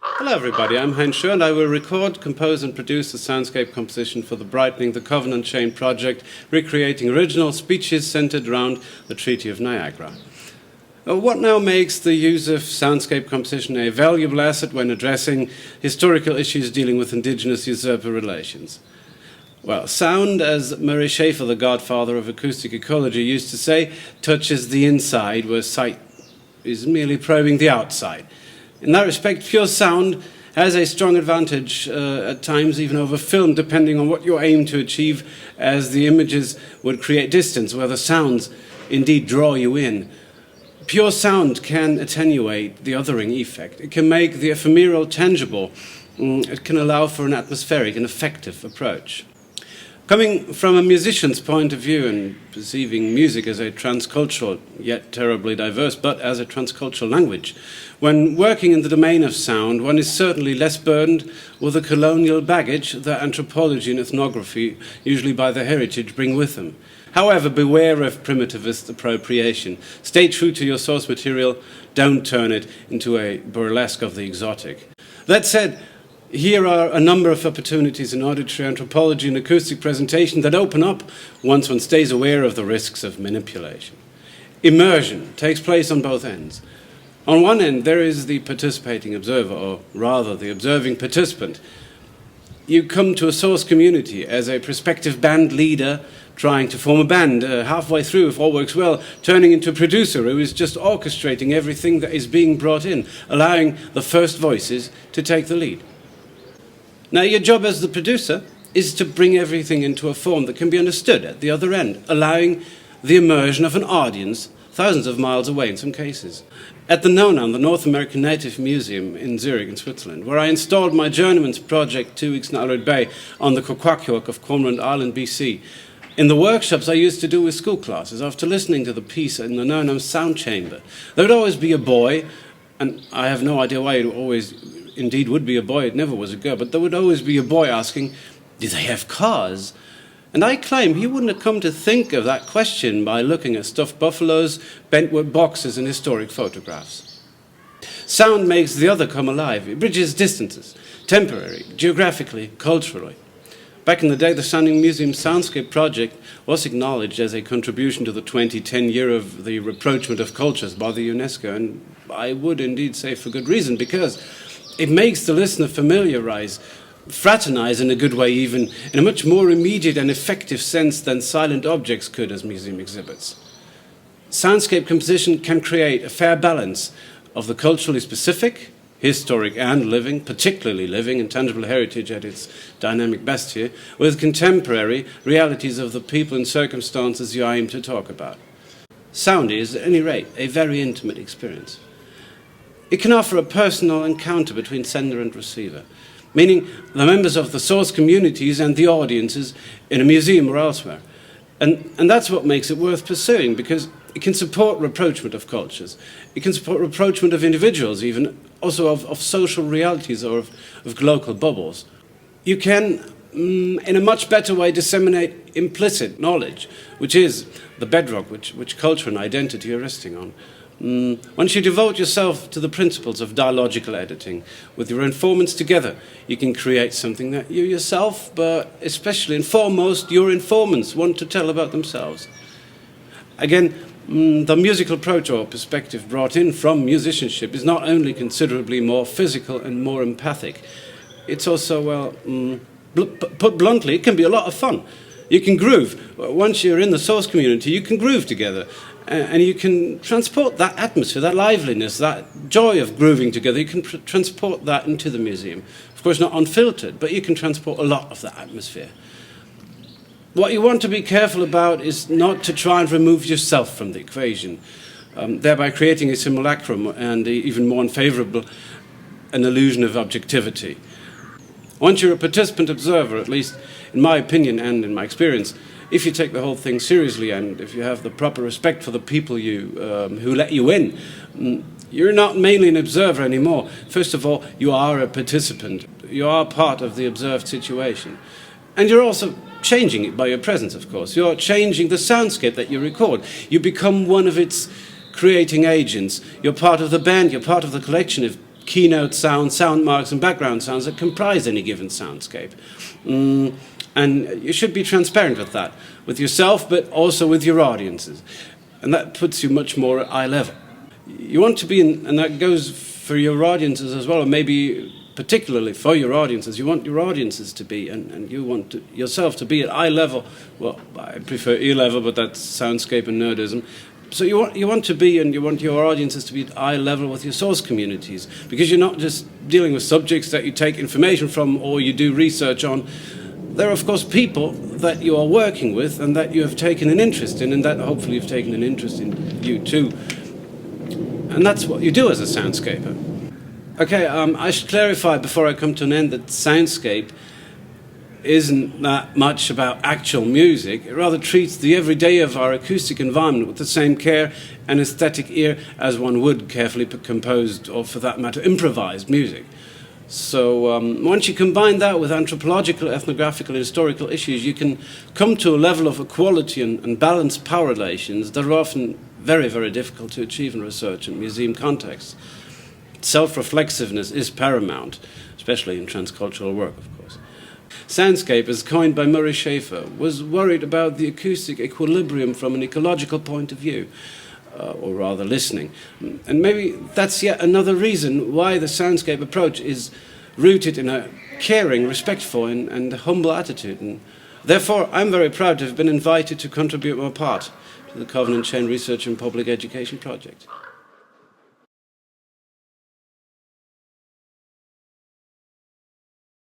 Hello everybody, I'm Hein Schoer and I will record, compose and produce a soundscape composition for the Brightening the Covenant Chain project, recreating original speeches centered around the Treaty of Niagara. What now makes the use of soundscape composition a valuable asset when addressing historical issues dealing with Indigenous usurper relations? Well, sound, as Murray Schafer, the godfather of acoustic ecology, used to say, touches the inside where sight is merely probing the outside. In that respect, pure sound has a strong advantage at times even over film, depending on what you aim to achieve, as the images would create distance where the sounds indeed draw you in. Pure sound can attenuate the othering effect. It can make the ephemeral tangible. It can allow for an atmospheric and effective approach. Coming from a musician's point of view and perceiving music as a transcultural, yet terribly diverse, but as a transcultural language, when working in the domain of sound, one is certainly less burdened with the colonial baggage that anthropology and ethnography, usually by their heritage, bring with them. However, beware of primitivist appropriation. Stay true to your source material. Don't turn it into a burlesque of the exotic. That said, here are a number of opportunities in auditory anthropology and acoustic presentation that open up once one stays aware of the risks of manipulation. Immersion takes place on both ends. On one end, there is the participating observer, or rather the observing participant. You come to a source community as a prospective band leader trying to form a band, halfway through, if all works well, turning into a producer who is just orchestrating everything that is being brought in, allowing the first voices to take the lead. Now, your job as the producer is to bring everything into a form that can be understood at the other end, allowing the immersion of an audience thousands of miles away in some cases. At the NONAM, the North American Native Museum in Zurich in Switzerland, where I installed my journeyman's project 2 weeks in Allard Bay on the Kwakwaka'wakw of Cormorant Island, BC, in the workshops I used to do with school classes, after listening to the piece in the NONAM sound chamber, there would always be a boy, and I have no idea why it always indeed would be a boy, it never was a girl, but there would always be a boy asking, do they have cars? And I claim he wouldn't have come to think of that question by looking at stuffed buffaloes, bentwood boxes, and historic photographs. Sound makes the other come alive. It bridges distances, temporary, geographically, culturally. Back in the day, the Sounding Museum Soundscape project was acknowledged as a contribution to the 2010 year of the rapprochement of cultures by the UNESCO, and I would indeed say for good reason, because it makes the listener familiarize, fraternize in a good way even, in a much more immediate and effective sense than silent objects could as museum exhibits. Soundscape composition can create a fair balance of the culturally specific, historic and living, particularly living and tangible heritage at its dynamic best here, with contemporary realities of the people and circumstances you aim to talk about. Sound is, at any rate, a very intimate experience. It can offer a personal encounter between sender and receiver, meaning the members of the source communities and the audiences in a museum or elsewhere. And that's what makes it worth pursuing, because it can support rapprochement of cultures. It can support rapprochement of individuals, even also of social realities or of local bubbles. You can, in a much better way, disseminate implicit knowledge, which is the bedrock which culture and identity are resting on. Once you devote yourself to the principles of dialogical editing, with your informants together, you can create something that you yourself, but especially and foremost your informants, want to tell about themselves. Again, the musical approach or perspective brought in from musicianship is not only considerably more physical and more empathic, it's also, well, put bluntly, it can be a lot of fun. You can groove. Once you're in the source community, you can groove together. And you can transport that atmosphere, that liveliness, that joy of grooving together, you can transport that into the museum. Of course, not unfiltered, but you can transport a lot of that atmosphere. What you want to be careful about is not to try and remove yourself from the equation, thereby creating a simulacrum and even more unfavorable, an illusion of objectivity. Once you're a participant observer, at least in my opinion and in my experience, if you take the whole thing seriously and if you have the proper respect for the people who let you in, you're not mainly an observer anymore. First of all, you are a participant. You are part of the observed situation. And you're also changing it by your presence, of course. You're changing the soundscape that you record. You become one of its creating agents. You're part of the band. You're part of the collection keynote sounds, sound marks and background sounds that comprise any given soundscape. And you should be transparent with that, with yourself but also with your audiences. And that puts you much more at eye level. You want to be, and that goes for your audiences as well, or maybe particularly for your audiences, you want your audiences to be, and you want yourself to be at eye level. Well, I prefer ear level, but that's soundscape and nerdism. So you want to be, and you want your audiences to be at eye level with your source communities, because you're not just dealing with subjects that you take information from or you do research on. There are, of course, people that you are working with and that you have taken an interest in, and that hopefully you've taken an interest in you too. And that's what you do as a soundscaper. Okay, I should clarify before I come to an end that soundscape isn't that much about actual music. It rather treats the everyday of our acoustic environment with the same care and aesthetic ear as one would carefully composed, or for that matter, improvised music. So once you combine that with anthropological, ethnographical, and historical issues, you can come to a level of equality and balanced power relations that are often very, very difficult to achieve in research and museum contexts. Self-reflexiveness is paramount, especially in transcultural work, of course. Soundscape, as coined by Murray Schafer, was worried about the acoustic equilibrium from an ecological point of view, or rather listening. And maybe that's yet another reason why the soundscape approach is rooted in a caring, respectful and humble attitude. And therefore, I'm very proud to have been invited to contribute my part to the Covenant Chain Research and Public Education Project.